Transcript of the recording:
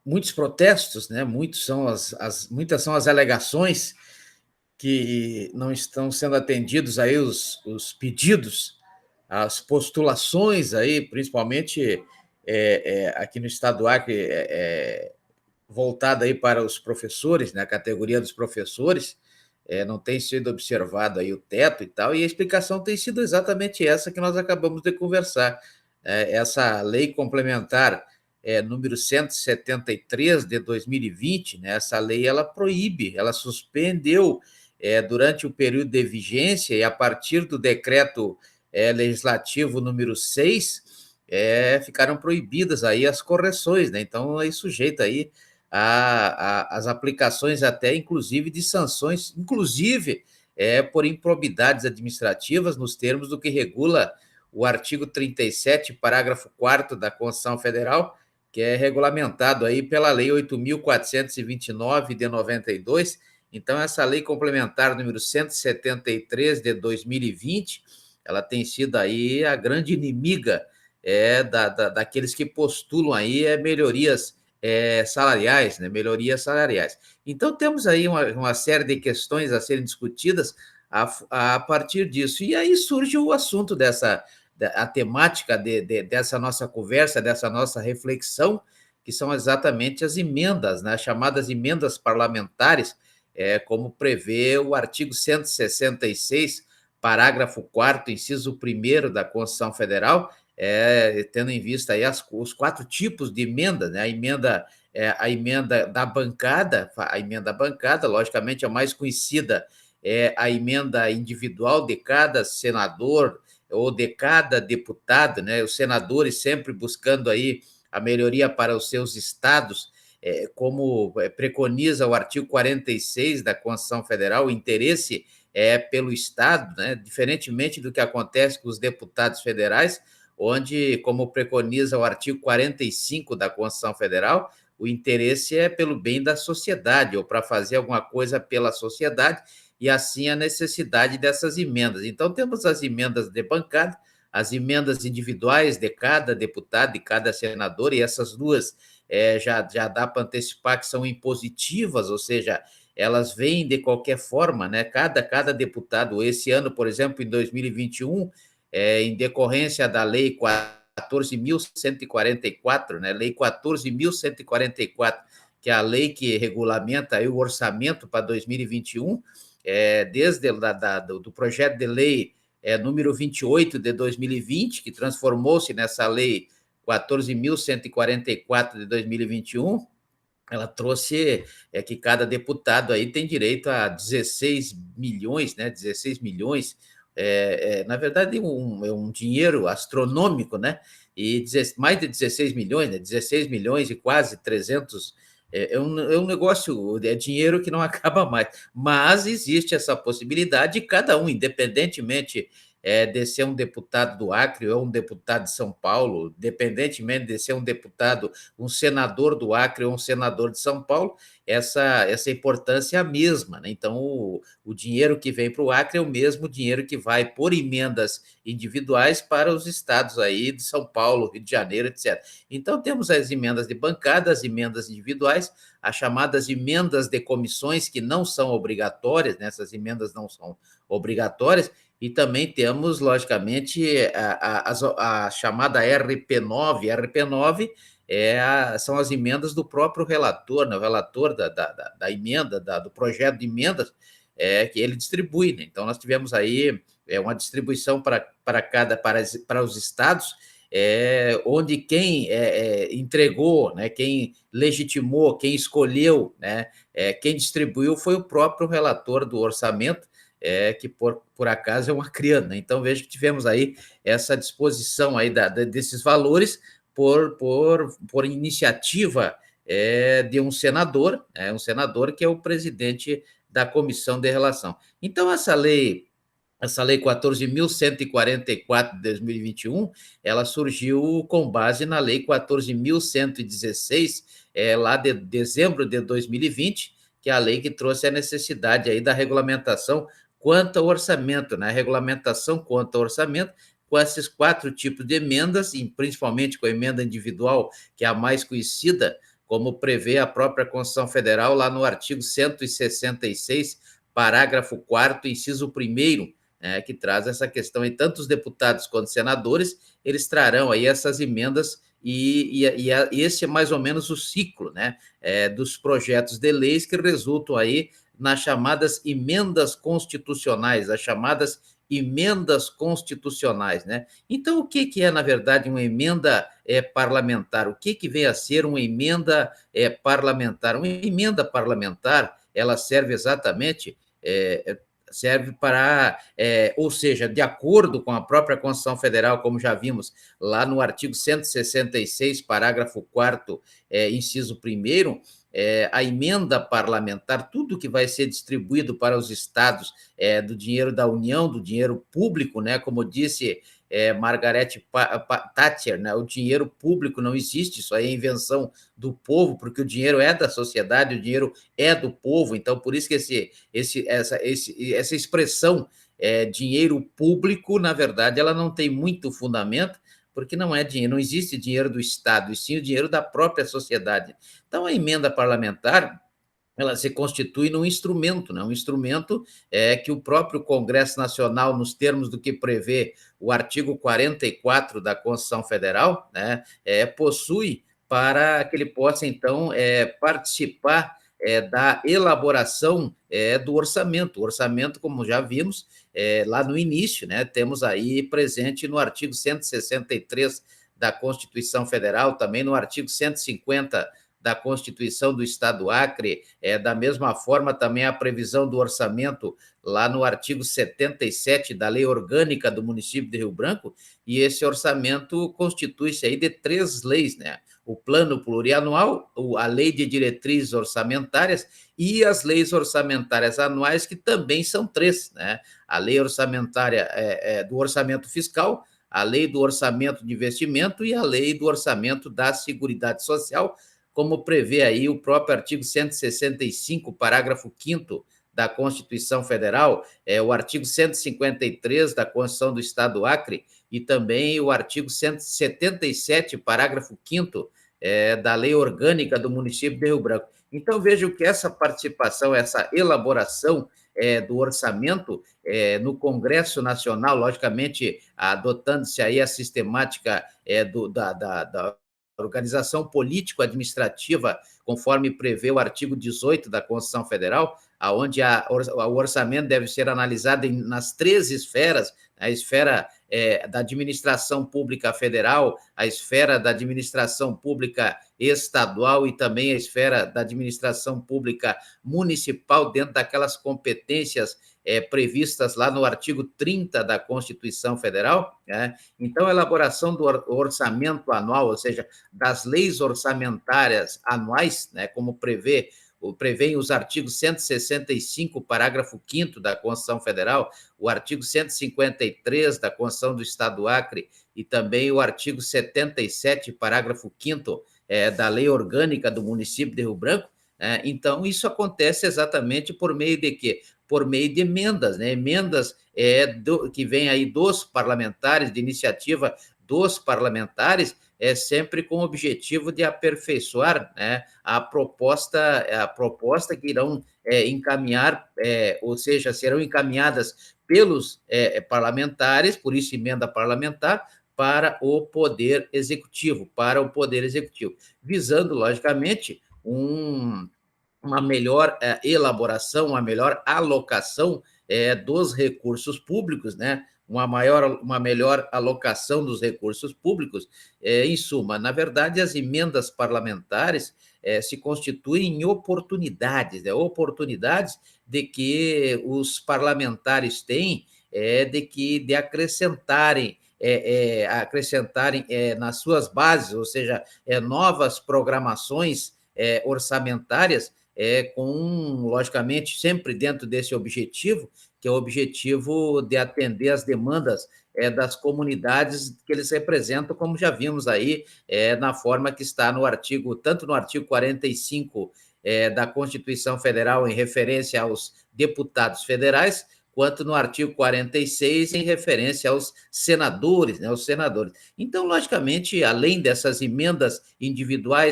muitos protestos, né? Muitas são as alegações que não estão sendo atendidos aí os pedidos, as postulações aí, principalmente aqui no estado do Acre, voltada aí para os professores, né, a categoria dos professores, não tem sido observado aí o teto e tal, e a explicação tem sido exatamente essa que nós acabamos de conversar. Essa lei complementar número 173 de 2020, né, essa lei ela proíbe, ela suspendeu durante o período de vigência e a partir do decreto legislativo número 6, ficaram proibidas aí as correções, né? Então, é sujeito aí as aplicações até, inclusive, de sanções, inclusive por improbidades administrativas, nos termos do que regula o artigo 37, parágrafo 4º da Constituição Federal, que é regulamentado aí pela Lei 8.429 de 92. Então, essa lei complementar número 173 de 2020, ela tem sido aí a grande inimiga daqueles que postulam aí melhorias salariais, né? Melhorias salariais. Então, temos aí uma série de questões a serem discutidas a partir disso. E aí surge o assunto a temática dessa nossa conversa, dessa nossa reflexão, que são exatamente as emendas, né? As chamadas emendas parlamentares, como prevê o artigo 166, parágrafo 4º, inciso 1º da Constituição Federal, tendo em vista aí os 4 tipos de emenda, né? A emenda da bancada, logicamente, a mais conhecida é a emenda individual de cada senador ou de cada deputado, né? Os senadores sempre buscando aí a melhoria para os seus estados, como preconiza o artigo 46 da Constituição Federal, o interesse pelo Estado, né? Diferentemente do que acontece com os deputados federais, onde, como preconiza o artigo 45 da Constituição Federal, o interesse é pelo bem da sociedade, ou para fazer alguma coisa pela sociedade, e assim a necessidade dessas emendas. Então, temos as emendas de bancada, as emendas individuais de cada deputado, de cada senador, e essas duas já dá para antecipar que são impositivas, ou seja, elas vêm de qualquer forma, né? Cada deputado, esse ano, por exemplo, em 2021, em decorrência da Lei 14.144, né? Lei 14.144, que é a lei que regulamenta aí o orçamento para 2021, desde do projeto de lei número 28 de 2020, que transformou-se nessa lei 14.144 de 2021, ela trouxe que cada deputado aí tem direito a 16 milhões, né? 16 milhões, na verdade, é um dinheiro astronômico, né? E mais de 16 milhões, né? 16 milhões e quase 300. É um negócio, é dinheiro que não acaba mais. Mas existe essa possibilidade de cada um, independentemente de ser um deputado do Acre ou um deputado de São Paulo, independentemente de ser um deputado, um senador do Acre ou um senador de São Paulo, essa importância é a mesma, né? Então, o dinheiro que vem para o Acre é o mesmo dinheiro que vai por emendas individuais para os estados aí de São Paulo, Rio de Janeiro, etc. Então, temos as emendas de bancada, as emendas individuais, as chamadas emendas de comissões, que não são obrigatórias, né? Essas emendas não são obrigatórias, e também temos, logicamente, a chamada RP9. RP9 são as emendas do próprio relator, né? O relator da emenda, do projeto de emendas, que ele distribui, né? Então, nós tivemos aí uma distribuição para os estados, onde quem entregou, né, quem legitimou, quem escolheu, né, quem distribuiu foi o próprio relator do orçamento, que por acaso é uma criança, né? Então, veja que tivemos aí essa disposição aí desses valores por iniciativa de um senador que é o presidente da Comissão de Relação. Então, essa lei 14.144 de 2021, ela surgiu com base na Lei 14.116, lá de dezembro de 2020, que é a lei que trouxe a necessidade aí da regulamentação quanto ao orçamento, né? A regulamentação quanto ao orçamento, com esses 4 tipos de emendas, e principalmente com a emenda individual, que é a mais conhecida, como prevê a própria Constituição Federal, lá no artigo 166, parágrafo 4º, inciso 1º, que traz essa questão. E tanto os deputados quanto os senadores, eles trarão aí essas emendas, e esse é mais ou menos o ciclo, né, dos projetos de leis que resultam aí nas chamadas emendas constitucionais, as chamadas emendas constitucionais, né? Então, o que é, na verdade, uma emenda parlamentar? O que vem a ser uma emenda parlamentar? Uma emenda parlamentar, ela serve exatamente, serve para, ou seja, de acordo com a própria Constituição Federal, como já vimos lá no artigo 166, parágrafo 4º, inciso 1º, a emenda parlamentar, tudo que vai ser distribuído para os estados, do dinheiro da União, do dinheiro público, né, como disse Margaret Thatcher, né, o dinheiro público não existe, isso aí é invenção do povo, porque o dinheiro é da sociedade, o dinheiro é do povo. Então, por isso que essa expressão dinheiro público, na verdade, ela não tem muito fundamento, porque não é dinheiro, não existe dinheiro do Estado, e sim o dinheiro da própria sociedade. Então, a emenda parlamentar, ela se constitui num instrumento, né? Um instrumento que o próprio Congresso Nacional, nos termos do que prevê o artigo 44 da Constituição Federal, né, possui para que ele possa, então, participar da elaboração do orçamento. O orçamento, como já vimos lá no início, né, temos aí presente no artigo 163 da Constituição Federal, também no artigo 150 da Constituição do Estado do Acre, da mesma forma também a previsão do orçamento lá no artigo 77 da Lei Orgânica do município de Rio Branco, e esse orçamento constitui-se aí de 3 leis, né? O Plano Plurianual, a Lei de Diretrizes Orçamentárias e as leis orçamentárias anuais, que também são 3, né? A Lei Orçamentária do Orçamento Fiscal, a Lei do Orçamento de Investimento e a Lei do Orçamento da Seguridade Social, como prevê aí o próprio artigo 165, parágrafo 5º da Constituição Federal, o artigo 153 da Constituição do Estado do Acre e também o artigo 177, parágrafo 5º da Lei Orgânica do município de Rio Branco. Então, vejo que essa participação, essa elaboração do orçamento no Congresso Nacional, logicamente, adotando-se aí a sistemática da organização político-administrativa, conforme prevê o artigo 18 da Constituição Federal, onde o orçamento deve ser analisado nas 3 esferas: a esfera da administração pública federal, a esfera da administração pública estadual e também a esfera da administração pública municipal, dentro daquelas competências previstas lá no artigo 30 da Constituição Federal, né? Então, a elaboração do orçamento anual, ou seja, das leis orçamentárias anuais, né, como prevêem os artigos 165, parágrafo 5º da Constituição Federal, o artigo 153 da Constituição do Estado do Acre e também o artigo 77, parágrafo 5º da Lei Orgânica do município de Rio Branco. Então, isso acontece exatamente por meio de quê? Por meio de emendas, né? Emendas que vêm aí dos parlamentares, de iniciativa dos parlamentares, sempre com o objetivo de aperfeiçoar, né, a proposta que irão encaminhar, ou seja, serão encaminhadas pelos parlamentares, por isso emenda parlamentar, para o Poder Executivo, visando, logicamente, uma melhor elaboração, uma melhor alocação dos recursos públicos, né? Uma melhor alocação dos recursos públicos. Em suma, na verdade, as emendas parlamentares se constituem em oportunidades, né? Oportunidades de que os parlamentares têm de acrescentarem nas suas bases, ou seja, novas programações orçamentárias, logicamente, sempre dentro desse objetivo, que é o objetivo de atender às demandas das comunidades que eles representam, como já vimos aí, na forma que está tanto no artigo 45 da Constituição Federal, em referência aos deputados federais, quanto no artigo 46, em referência aos senadores, né, aos senadores. Então, logicamente, além dessas emendas individuais